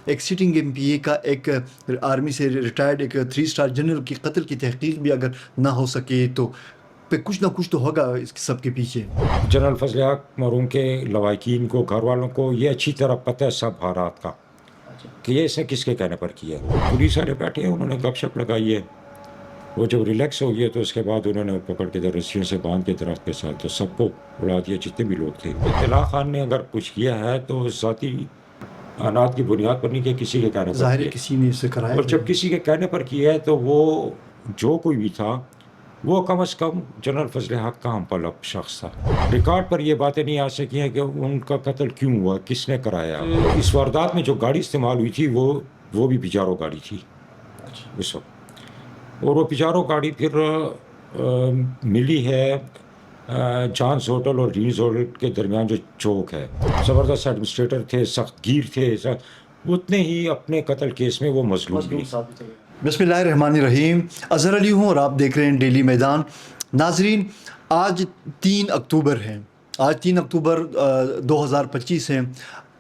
ایک sitting M P اے کا ایک آرمی سے ریٹائرڈ ایک 3 اسٹار جنرل کی قتل کی تحقیق بھی اگر نہ ہو سکے تو پہ کچھ نہ کچھ تو ہوگا اس سب کے پیچھے. جنرل فضل حق مرحوم کے لواحقین کو، گھر والوں کو یہ اچھی طرح پتہ ہے سب حالات کا کہ یہ اسے کس کے کہنے پر کیا ہے. پولیس والے بیٹھے ہیں، انہوں نے گپ شپ لگائی ہے. وہ جب ریلیکس ہو گیا تو اس کے بعد انہوں نے پکڑ کے رسیوں سے باندھ کے درخت کے ساتھ تو سب کو اڑا دیا جتنے بھی لوگ تھے. اطلاع خان نے اگر کچھ کیا ہے تو ذاتی انات کی بنیاد پر نہیں کہ کسی کے کہنے پر ظاہر کیا ہے کسی نے اسے کرایا. اور جب کسی کے کہنے پر کیا ہے تو وہ جو کوئی بھی تھا وہ کم از کم جنرل فضل حق کا ہم پلب شخص تھا. ریکارڈ پر یہ باتیں نہیں آ سکی ہیں کہ ان کا قتل کیوں ہوا، کس نے کرایا. اس واردات میں جو گاڑی استعمال ہوئی تھی وہ بھی پجارو گاڑی تھی اس وقت. اور وہ پجارو گاڑی پھر ملی ہے جانس ہوٹل اور رینز ہوٹل کے درمیان جو چوک ہے. زبردست ایڈمنسٹریٹر تھے، سخت گیر تھے، اتنے ہی اپنے قتل کیس میں وہ مظلوم بھی. بسم اللہ الرحمن الرحیم. اظہر علی ہوں اور آپ دیکھ رہے ہیں ڈیلی میدان. ناظرین، آج 3 اکتوبر ہے. آج 3 اکتوبر 2025 ہے.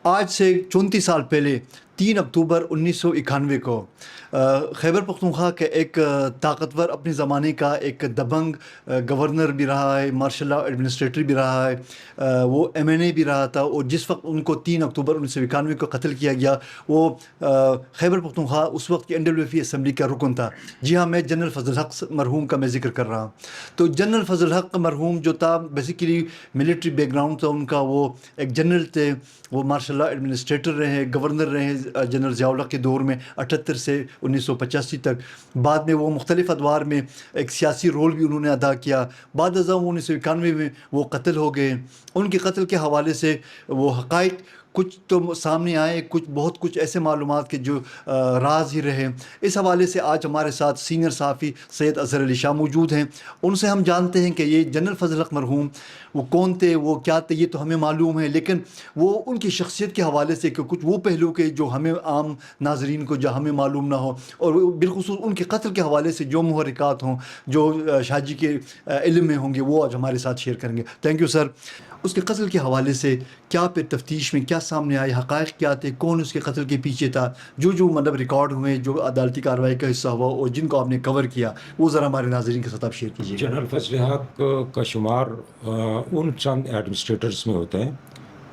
آج سے 34 سال پہلے 3 اکتوبر 1991 کو خیبر پختونخوا کے ایک طاقتور اپنے زمانے کا ایک دبنگ گورنر بھی رہا ہے، مارشل لاء ایڈمنسٹریٹر بھی رہا ہے، وہ MNA بھی رہا تھا. اور جس وقت ان کو 3 اکتوبر 1991 کو قتل کیا گیا وہ خیبر پختونخوا اس وقت کی NWF اسمبلی کا رکن تھا. جی ہاں، میں جنرل فضل حق مرحوم کا میں ذکر کر رہا ہوں. تو جنرل فضل حق مرحوم جو تھا بیسیکلی ملٹری بیک گراؤنڈ تھا ان کا. وہ ایک جنرل تھے، وہ مارشل لاء ایڈمنسٹریٹر رہے، گورنر رہے جنرل ضیاء الحق کے دور میں 78 سے 1985 تک. بعد میں وہ مختلف ادوار میں ایک سیاسی رول بھی انہوں نے ادا کیا. بعد ازاں 1991 میں وہ قتل ہو گئے. ان کے قتل کے حوالے سے وہ حقائق کچھ تو سامنے آئے، بہت کچھ ایسے معلومات کے جو راز ہی رہے. اس حوالے سے آج ہمارے ساتھ سینئر صحافی سید اظہر علی شاہ موجود ہیں. ان سے ہم جانتے ہیں کہ یہ جنرل فضل حق مرحوم وہ کون تھے، وہ کیا تھے، یہ تو ہمیں معلوم ہے، لیکن وہ ان کی شخصیت کے حوالے سے کہ کچھ وہ پہلو کے جو ہمیں عام ناظرین کو جو ہمیں معلوم نہ ہو، اور بالخصوص ان کے قتل کے حوالے سے جو محرکات ہوں جو شاہ جی کے علم میں ہوں گے وہ آج ہمارے ساتھ شیئر کریں گے. Thank you sir. اس کے قتل کے حوالے سے کیا پھر تفتیش میں کیا سامنے آئے، حقائق کیا تھے، کون اس کے قتل کے پیچھے تھا، جو مطلب ریکارڈ ہوئے، جو عدالتی کارروائی کا حصہ ہوا اور جن کو آپ نے کور کیا، وہ ذرا ہمارے ناظرین کے ساتھ آپ شیئر کیجیے. جنرل فضل حق کا شمار ان چند ایڈمنسٹریٹرز میں ہوتا ہے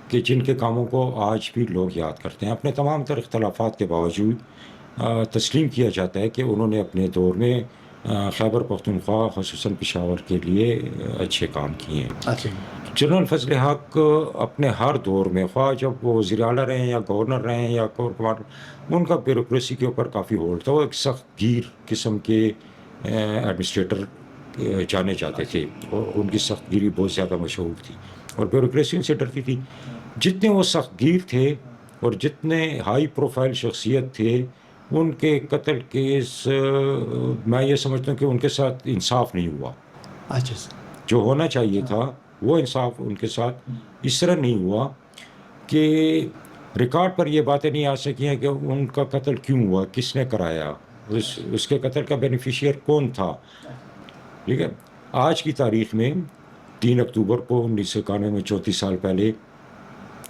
کہ جن کے کاموں کو آج بھی لوگ یاد کرتے ہیں. اپنے تمام تر اختلافات کے باوجود تسلیم کیا جاتا ہے کہ انہوں نے اپنے دور میں خیبر پختونخوا خصوصاً پشاور کے لیے اچھے کام کیے ہیں. اچھا. جنرل فضل حق اپنے ہر دور میں، خواہ جب وہ وزیر اعلیٰ رہے ہیں یا گورنر رہے ہیں یا کور کمانڈر، ان کا بیوروکریسی کے اوپر کافی ہولڈ تھا. وہ ایک سخت گیر قسم کے ایڈمنسٹریٹر جانے جاتے تھے اور ان کی سخت گیری بہت زیادہ مشہور تھی اور بیوروکریسی ان سے ڈرتی تھی. جتنے وہ سخت گیر تھے اور جتنے ہائی پروفائل شخصیت تھے، ان کے قتل کیس میں یہ سمجھتا ہوں کہ ان کے ساتھ انصاف نہیں ہوا. اچھا. جو ہونا چاہیے تھا وہ انصاف ان کے ساتھ اس طرح نہیں ہوا کہ ریکارڈ پر یہ باتیں نہیں آ سکی ہیں کہ ان کا قتل کیوں ہوا، کس نے کرایا، اس کے قتل کا بینیفیشیئر کون تھا. ٹھیک ہے. آج کی تاریخ میں 3 اکتوبر کو 1991 میں 34 سال پہلے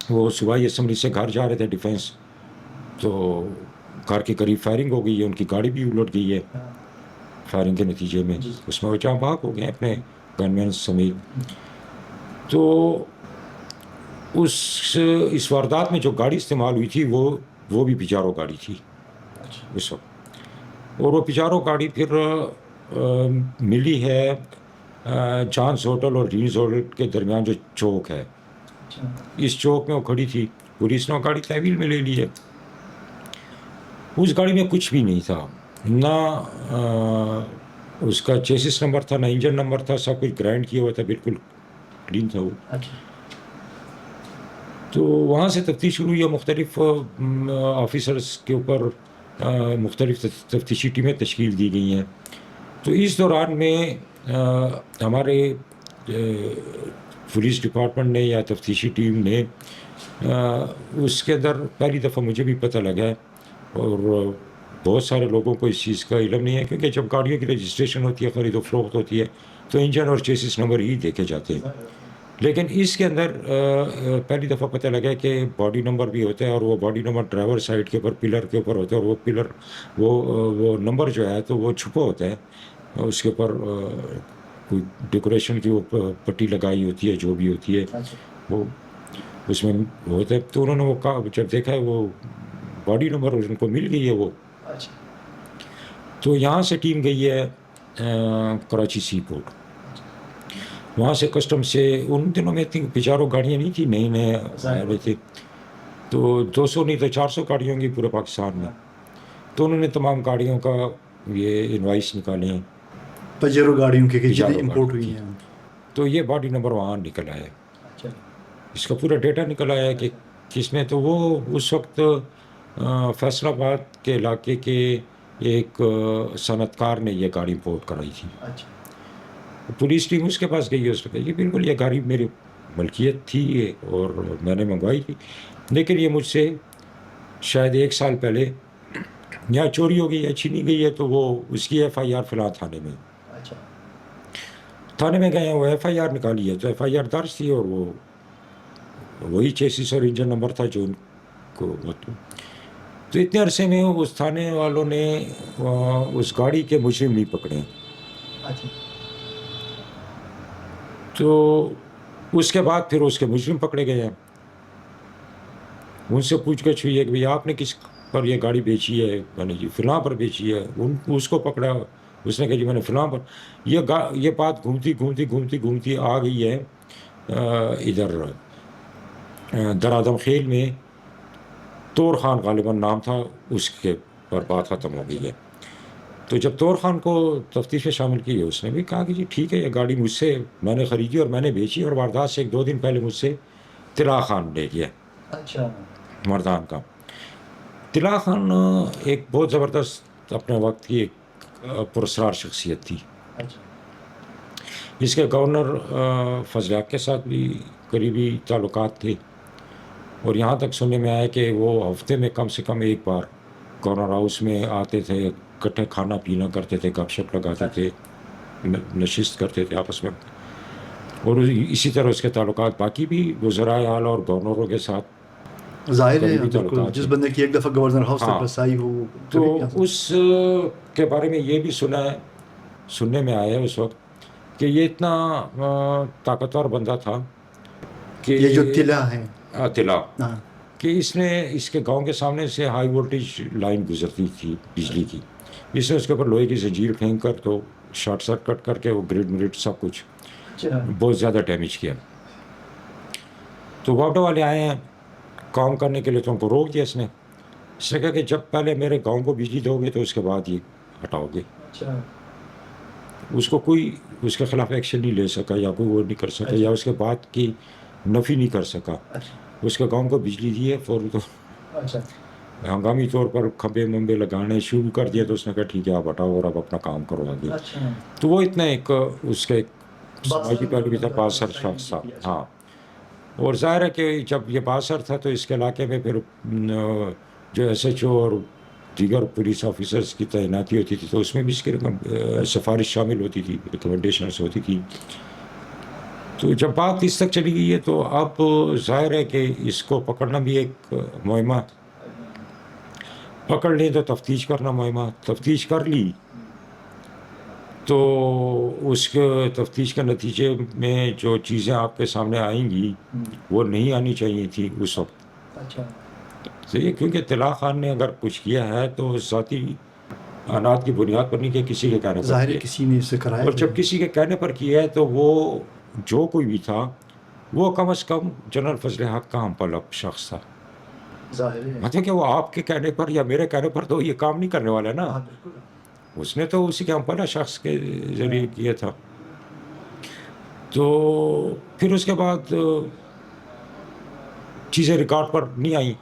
وہ صوبائی اسمبلی سے گھر جا رہے تھے ڈیفینس، تو گھر کے قریب فائرنگ ہو گئی ہے، ان کی گاڑی بھی الٹ گئی ہے فائرنگ کے نتیجے میں. اس میں وہ جاں بحق ہو گئے اپنے گن مین سمیت. تو اس واردات میں جو گاڑی استعمال ہوئی تھی وہ بھی پجارو گاڑی تھی اس وقت. اور وہ پجارو گاڑی پھر ملی ہے جانس ہوٹل اور رینز ہوٹل کے درمیان جو چوک ہے، اس چوک میں وہ کھڑی تھی. پولیس نے وہ گاڑی تحویل میں لے لی ہے. اس گاڑی میں کچھ بھی نہیں تھا، نہ اس کا چیسس نمبر تھا، نہ انجن نمبر تھا، سب کچھ گرائنڈ کیا ہوا تھا، بالکل کلین تھا وہ. تو وہاں سے تفتیش شروع ہوئی ہے. مختلف آفیسرز کے اوپر مختلف تفتیشی ٹیمیں تشکیل دی گئی ہیں. تو اس دوران میں ہمارے پولیس ڈپارٹمنٹ نے یا تفتیشی ٹیم نے اس کے اندر پہلی دفعہ مجھے بھی پتہ لگا ہے اور بہت سارے لوگوں کو اس چیز کا علم نہیں ہے، کیونکہ جب گاڑیوں کی رجسٹریشن ہوتی ہے، خرید و فروخت ہوتی ہے، تو انجن اور چیسس نمبر ہی دیکھے جاتے ہیں. لیکن اس کے اندر پہلی دفعہ پتہ لگا کہ باڈی نمبر بھی ہوتا ہے، اور وہ باڈی نمبر ڈرائیور سائڈ کے اوپر پلر کے اوپر ہوتا ہے، اور وہ پلر وہ نمبر جو ہے تو وہ چھپا ہوتا ہے، اس کے اوپر کوئی ڈیکوریشن کی وہ پٹی لگائی ہوتی ہے جو بھی ہوتی ہے وہ اس میں ہوتا ہے. تو انہوں نے وہ جب دیکھا ہے وہ باڈی نمبر ان کو مل گئی ہے وہ. تو یہاں سے ٹیم گئی ہے کراچی سی پورٹ. وہاں سے کسٹم سے ان دنوں میں اتنی بیچاروں گاڑیاں نہیں تھیں، نئے نئے آئے ہوئے تھے، تو 200 نہیں تو 400 گاڑیاں ہوں گی پورے پاکستان میں. تو انہوں نے تمام گاڑیوں کا یہ انوائس نکالے ہیں، پجیرو گاڑیوں کے پجارو جتنی امپورٹ گاڑیوں ہوئی کی. ہیں. تو یہ باڈی نمبر وہاں نکل آیا ہے، اس کا پورا ڈیٹا نکل آیا ہے کہ کس میں. تو وہ اس وقت فیصل آباد کے علاقے کے ایک صنعت کار نے یہ گاڑی امپورٹ کرائی تھی. پولیس ٹیم اس کے پاس گئی ہے، اس نے کہا یہ بالکل یہ گاڑی میری ملکیت تھی اور میں نے منگوائی تھی، لیکن یہ مجھ سے شاید 1 سال پہلے یا چوری ہو گئی یا چھینی گئی ہے. تو وہ اس کی ایف آئی آر فلاں تھانے میں گئے ہیں، وہ ایف آئی آر نکالی ہے. تو ایف آئی آر درج تھی اور وہی چیسس اور انجن نمبر تھا جو ان کو. تو اتنے عرصے میں اس تھانے والوں نے اس گاڑی کے مجرم نہیں پکڑے. تو اس کے بعد پھر اس کے مجرم پکڑے گئے ہیں. ان سے پوچھ گچھ ہوئی ہے کہ بھئی آپ نے کس پر یہ گاڑی بیچی ہے؟ میں نے جی فلاں پر بیچی ہے. اس کو پکڑا، اس نے کہا جی میں نے فلاں پر. یہ بات گھومتی آ گئی ہے ادھر درادم خیل میں. طور خان غالباً نام تھا اس کے پر بات ختم ہو گئی ہے. تو جب طور خان کو تفتیش میں شامل کی ہے، اس نے بھی کہا کہ جی ٹھیک ہے یہ گاڑی مجھ سے میں نے خریدی اور میں نے بیچی، اور واردات سے 1-2 دن پہلے مجھ سے طلا خان لے گیا مردان کا. طلا خان ایک بہت زبردست اپنے وقت کی ایک پراسرار شخصیت تھی. اس کے گورنر فضل حق کے ساتھ بھی قریبی تعلقات تھے، اور یہاں تک سننے میں آیا کہ وہ ہفتے میں کم سے کم ایک بار گورنر ہاؤس میں آتے تھے، اکٹھے کھانا پینا کرتے تھے، گپ شپ لگاتے تھے، نشست کرتے تھے آپس میں. اور اسی طرح اس کے تعلقات باقی بھی وزرائے اعلیٰ اور گورنروں کے ساتھ ظاہر ہے قریبی بالکل، تعلقات جس تھے. بندے کی ایک دفعہ گورنر ہاؤس تک ہاں، رسائی ہو تو کبھی بھی آ سکتا. اس کے بارے میں یہ بھی سننے میں آیا اس وقت کہ یہ اتنا طاقتور بندہ تھا کہ یہ جو طلا ہے طلا ہاں کہ اس کے گاؤں کے سامنے سے ہائی وولٹیج لائن گزرتی تھی بجلی کی. اس نے اس کے اوپر لوہے کی زنجیر پھینک کر تو شارٹ سرکٹ کر کے وہ گرڈ سب کچھ بہت زیادہ ڈیمیج کیا. تو واپڈا والے آئے ہیں کام کرنے کے لیے، تو ان کو روک دیا. اس نے کہا کہ جب پہلے میرے گاؤں کو بجلی دو گے تو اس کے بعد یہ ہٹاؤ گے. اس کو کوئی اس کے خلاف ایکشن نہیں لے سکا، یا کوئی وہ نہیں کر سکا، یا اس کے بات کی نفی نہیں کر سکا. اس کے گاؤں کو بجلی دی ہے فوراً، تو ہنگامی طور پر کھمبے ممبے لگانے شروع کر دیا. تو اس نے کہا ٹھیک ہے آپ ہٹاؤ اور اب اپنا کام کرو آگے. تو وہ اتنا ایک اس کا ایک سماجی پہلو بھی تھا، بااثر شخص تھا. ہاں، اور ظاہر ہے کہ جب یہ بااثر تھا تو اس کے علاقے میں پھر جو ایس ایچ او اور دیگر پولیس آفیسرز کی تعیناتی ہوتی تھی، تو اس میں بھی اس کی سفارش شامل ہوتی تھی، ریکمنڈیشنز ہوتی تھی. تو جب بات اس تک چلی گئی ہے تو اب ظاہر ہے کہ اس کو پکڑنا بھی ایک مہمہ، پکڑ لیں تو تفتیش کرنا مہمہ. تفتیش کر لی تو اس کے تفتیش کے نتیجے میں جو چیزیں آپ کے سامنے آئیں گی وہ نہیں آنی چاہیے تھی اس وقت. تو یہ کیونکہ طلا خان نے اگر کچھ کیا ہے تو ذاتی عناد کی بنیاد پر نہیں کہ کسی کے کہنے پر ظاہر کیا. کسی نے اسے کرایا. اور جب کسی کے کہنے پر کیا ہے تو وہ جو کوئی بھی تھا وہ کم از کم جنرل فضل حق کا ہم پلب شخص تھا. ظاہر ہے مطلب کہ وہ آپ کے کہنے پر یا میرے کہنے پر تو یہ کام نہیں کرنے والا ہے نا. اس نے تو اسی کے ہم پلا شخص کے ذریعے کیا تھا. تو پھر اس کے بعد چیزیں ریکارڈ پر نہیں آئیں.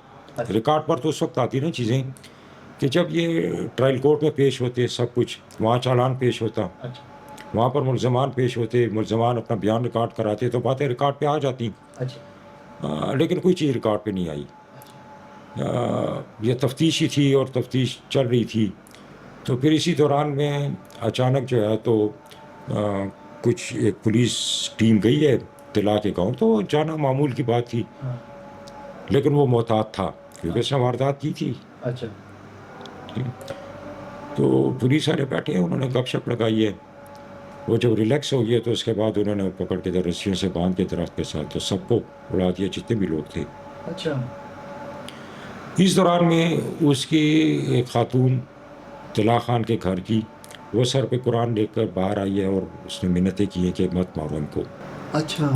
ریکارڈ پر تو اس وقت آتی نا چیزیں کہ جب یہ ٹرائل کورٹ میں پیش ہوتے، سب کچھ وہاں چالان پیش ہوتا، وہاں پر ملزمان پیش ہوتے، ملزمان اپنا بیان ریکارڈ کراتے، تو باتیں ریکارڈ پہ آ جاتی. لیکن کوئی چیز ریکارڈ پہ نہیں آئی. یہ تفتیش ہی تھی اور تفتیش چل رہی تھی. تو پھر اسی دوران میں اچانک جو ہے تو کچھ ایک پولیس ٹیم گئی ہے تلا کے گاؤں، تو جانا معمول کی بات تھی، لیکن وہ محتاط تھا کیونکہ اس نے واردات کی تھی. اچھا تو پولیس والے بیٹھے ہیں، انہوں نے گپ شپ لگائی ہے. وہ جب ریلیکس ہو گیا تو اس کے بعد انہوں نے پکڑ کے رسیوں سے باندھ کے درخت کے ساتھ تو سب کو اڑا دیا جتنے بھی لوگ تھے. اچھا اس دوران میں اس کی ایک خاتون طلا خان کے گھر کی، وہ سر پہ قرآن لے کر باہر آئی ہے اور اس نے منتیں کی ہیں کہ مت مارو ان کو. اچھا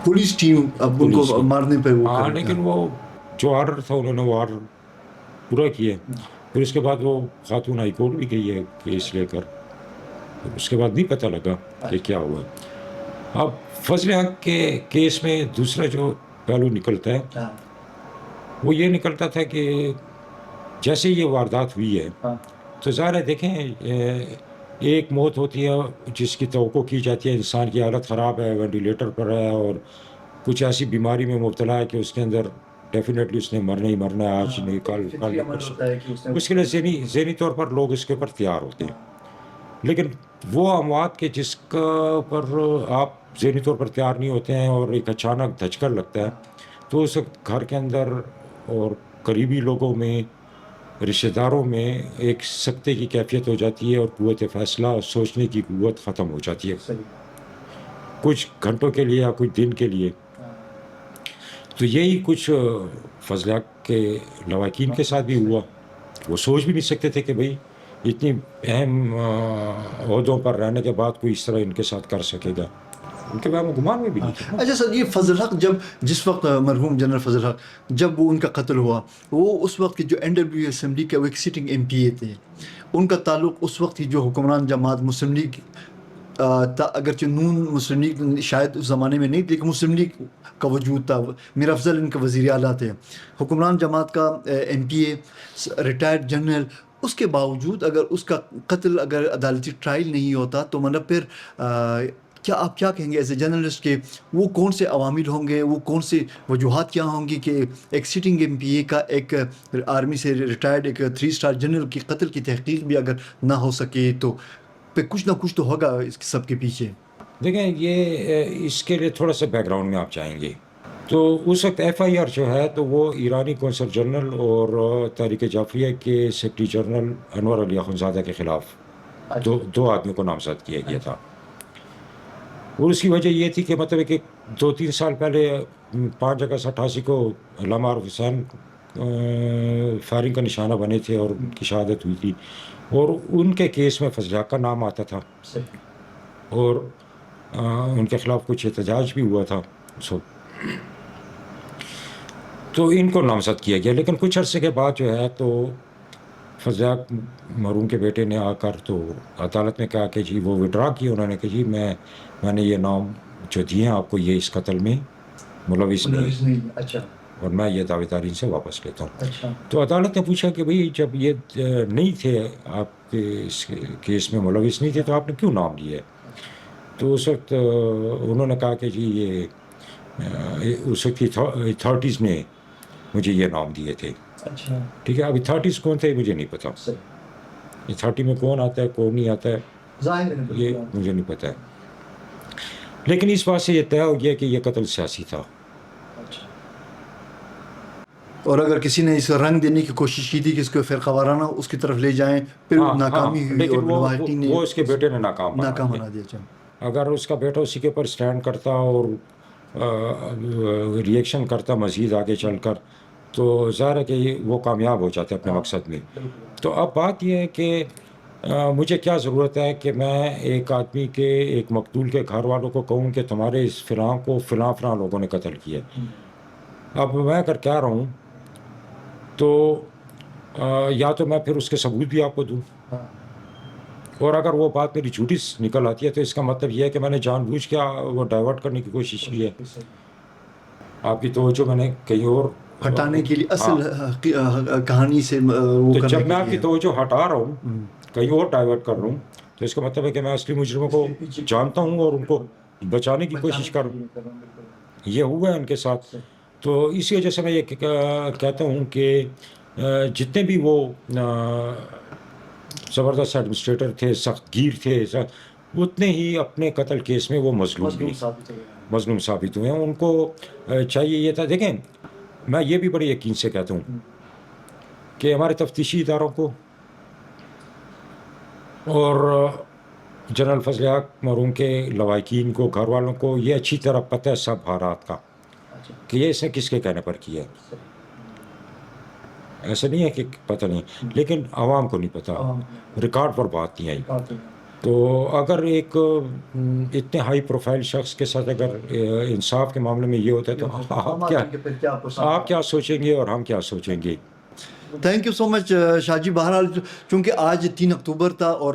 پولیس ٹیم اب ان پولیس کو کی. مارنے پہ وہ ہاں کر لیکن وہ جو آرڈر تھا انہوں نے وہ آرڈر پورا کیا. پھر اس کے بعد وہ خاتون ہائی کورٹ بھی گئی ہے کیس لے کر. اس کے بعد نہیں پتہ لگا کہ کیا ہوا. اب فضل حق کے کیس میں دوسرا جو پہلو نکلتا ہے وہ یہ نکلتا تھا کہ جیسے یہ واردات ہوئی ہے تو ظاہر ہے دیکھیں ایک موت ہوتی ہے جس کی توقع کی جاتی ہے، انسان کی حالت خراب ہے، وینٹیلیٹر پر ہے اور کچھ ایسی بیماری میں مبتلا ہے کہ اس کے اندر ڈیفینیٹلی اس نے مرنا ہی مرنا ہے، آج نہیں کل اس کے لیے ذہنی طور پر لوگ اس کے اوپر تیار ہوتے ہیں. لیکن وہ اموات کے جس کا پر آپ ذہنی طور پر تیار نہیں ہوتے ہیں اور ایک اچانک دھچکا لگتا ہے تو اس وقت گھر کے اندر اور قریبی لوگوں میں، رشتہ داروں میں ایک سکتے کی کیفیت ہو جاتی ہے اور قوت فیصلہ اور سوچنے کی قوت ختم ہو جاتی ہے کچھ گھنٹوں کے لیے یا کچھ دن کے لیے. تو یہی کچھ فضل حق کے لواحقین کے ساتھ بھی ہوا. وہ سوچ بھی نہیں سکتے تھے کہ بھئی اتنی اہم عہدوں پر رہنے کے بعد کوئی اس طرح ان کے ساتھ کر سکے گا. ان کے بارے میں گمان میں بھی نہیں تھا. اچھا سر، یہ فضل حق جس وقت مرحوم جنرل فضل حق جب وہ ان کا قتل ہوا، وہ اس وقت کے جو NWA اسمبلی کے وہ ایک سٹنگ MP تھے. ان کا تعلق اس وقت کی جو حکمران جماعت مسلم لیگ، اگرچہ نون مسلم لیگ شاید اس زمانے میں نہیں تھی لیکن مسلم لیگ کا وجود تھا. میر افضل ان کے وزیر اعلیٰ تھے، حکمران جماعت کا MPA، ریٹائرڈ جنرل. اس کے باوجود اگر اس کا قتل اگر عدالتی ٹرائل نہیں ہوتا تو مطلب پھر کیا آپ کیا کہیں گے ایز اے جرنلسٹ کہ وہ کون سے عوامل ہوں گے، وہ کون سے وجوہات کیا ہوں گی کہ ایک سٹنگ MPA کا ایک آرمی سے ریٹائرڈ ایک 3 اسٹار جنرل کی قتل کی تحقیق بھی اگر نہ ہو سکے تو پہ کچھ نہ کچھ تو ہوگا اس سب کے پیچھے. دیکھیں یہ اس کے لیے تھوڑا سا بیک گراؤنڈ میں آپ چاہیں گے تو اس وقت FIR جو ہے تو وہ ایرانی کونسل جنرل اور تحریک جعفریہ کے سیکرٹری جنرل انور علی اخنزادہ کے خلاف دو آدمیوں کو نامزد کیا گیا تھا. اور اس کی وجہ یہ تھی کہ مطلب کہ 2-3 سال پہلے 5 اگست 88 کو علامہ عارف حسین فائرنگ کا نشانہ بنے تھے اور ان کی شہادت ہوئی تھی اور ان کے کیس میں فضل حق کا نام آتا تھا اور ان کے خلاف کچھ احتجاج بھی ہوا تھا. تو ان کو نامزد کیا گیا. لیکن کچھ عرصے کے بعد جو ہے تو فضل حق مرحوم کے بیٹے نے آ کر تو عدالت میں کہا کہ جی وہ وڈرا کیا. انہوں نے کہا جی میں نے یہ نام جو دیے ہیں آپ کو یہ اس قتل میں ملوث نہیں، اچھا، اور میں یہ دعوے داری ان سے واپس لیتا ہوں. تو عدالت نے پوچھا کہ بھئی جب یہ نہیں تھے آپ کے اس کیس میں ملوث نہیں تھے تو آپ نے کیوں نام لیا ہے؟ تو اس وقت انہوں نے کہا کہ جی یہ اس وقت کی اتھارٹیز نے مجھے یہ نام دیے تھے. اچھا ٹھیک ہے. اب اتھارٹیز کون تھے مجھے نہیں پتا. اتھارٹی میں کون آتا ہے کون نہیں آتا ہے یہ مجھے نہیں پتا ہے. لیکن اس بات سے یہ طے ہو گیا کہ یہ قتل سیاسی تھا. اور اگر کسی نے اس رنگ دینے کی کوشش کی تھی کہ اس کو فرقہ وارانہ اس کی طرف لے جائیں پھر ناکامی ہوئی لیکن اور وہ اس کے بیٹے نے ناکام بنا دیا. اگر اس کا بیٹا اسی کے اوپر سٹینڈ کرتا اور ریئیکشن کرتا مزید آگے چل کر تو ظاہر ہے کہ وہ کامیاب ہو جاتے اپنے مقصد میں. تو اب بات یہ ہے کہ مجھے کیا ضرورت ہے کہ میں ایک آدمی کے ایک مقتول کے گھر والوں کو کہوں کہ تمہارے اس فلاں کو فلاں لوگوں نے قتل کیا. اب میں اگر کہہ رہا ہوں تو یا تو میں پھر اس کے ثبوت بھی آپ کو دوں اور اگر وہ بات میری جھوٹی نکل آتی ہے تو اس کا مطلب یہ ہے کہ میں نے جان بوجھ کے وہ ڈائیورٹ کرنے کی کوشش کی ہے. آپ کی توجہ میں نے کہیں اور ہٹانے کے لیے اصل کہانی سے تو جب میں آپ کی توجہ ہٹا رہا ہوں کہیں اور ڈائیورٹ کر رہا ہوں تو اس کا مطلب ہے کہ میں اصلی مجرموں کو جانتا ہوں اور ان کو بچانے کی کوشش کر رہا ہوں. یہ ہوا ہے ان کے ساتھ. تو اسی وجہ سے میں یہ کہتا ہوں کہ جتنے بھی وہ زبردست ایڈمنسٹریٹر تھے، سخت گیر تھے، اتنے ہی اپنے قتل کیس میں وہ مظلوم مظلوم ثابت ہوئے ہیں. ان کو چاہیے یہ تھا. دیکھیں میں یہ بھی بڑے یقین سے کہتا ہوں کہ ہمارے تفتیشی اداروں کو اور جنرل فضل حق مرحوم کے لواحقین کو، گھر والوں کو یہ اچھی طرح پتہ ہے سب حالات کا کہ یہ اس نے کس کے کہنے پر کیا ہے. ایسا نہیں ہے کہ پتہ نہیں، لیکن عوام کو نہیں پتہ، ریکارڈ پر بات نہیں آئی. تو اگر ایک اتنے ہائی پروفائل شخص کے ساتھ اگر انصاف کے معاملے میں یہ ہوتا ہے تو آپ کیا سوچیں گے اور ہم کیا سوچیں گے. تھینک یو سو مچ شاہ جی. بہرحال چونکہ آج 3 اکتوبر تھا اور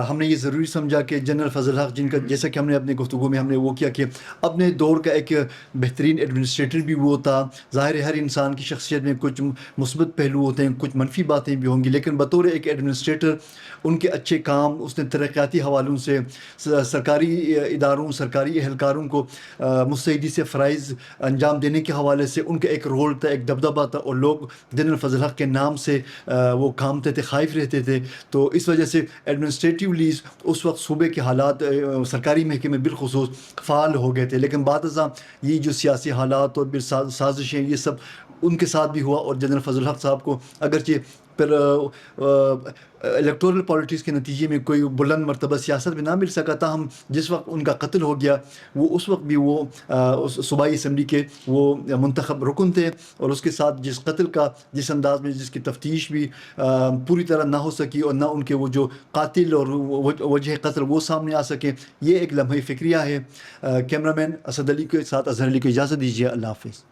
ہم نے یہ ضروری سمجھا کہ جنرل فضل حق جن کا جیسا کہ ہم نے اپنے گفتگو میں ہم نے وہ کیا کہ اپنے دور کا ایک بہترین ایڈمنسٹریٹر بھی وہ تھا. ظاہر ہے ہر انسان کی شخصیت میں کچھ مثبت پہلو ہوتے ہیں، کچھ منفی باتیں بھی ہوں گی، لیکن بطور ایک ایڈمنسٹریٹر ان کے اچھے کام، اس نے ترقیاتی حوالوں سے سرکاری اداروں، سرکاری اہلکاروں کو مستعدی سے فرائض انجام دینے کے حوالے سے ان کا ایک رول تھا، ایک دبدبہ تھا، اور لوگ جنرل فضل حق کے نام سے وہ کامتے تھے، خائف رہتے تھے. تو اس وجہ سے ایڈمنسٹریٹیولی اس وقت صوبے کے حالات سرکاری محکمے بالخصوص فعال ہو گئے تھے. لیکن بعد ازاں یہ جو سیاسی حالات اور پھر سازشیں یہ سب ان کے ساتھ بھی ہوا، اور جنرل فضل حق صاحب کو اگرچہ پھر الیکٹورل پالیٹکس کے نتیجے میں کوئی بلند مرتبہ سیاست میں نہ مل سکا تھا. ہم جس وقت ان کا قتل ہو گیا وہ اس وقت بھی وہ صوبائی اسمبلی کے وہ منتخب رکن تھے، اور اس کے ساتھ جس قتل کا جس انداز میں جس کی تفتیش بھی پوری طرح نہ ہو سکی، اور نہ ان کے وہ جو قاتل اور وجہ قتل وہ سامنے آ سکے، یہ ایک لمحہ فکریہ ہے. کیمرہ مین اسد علی کے ساتھ اظہر علی کو اجازت دیجیے. اللہ حافظ.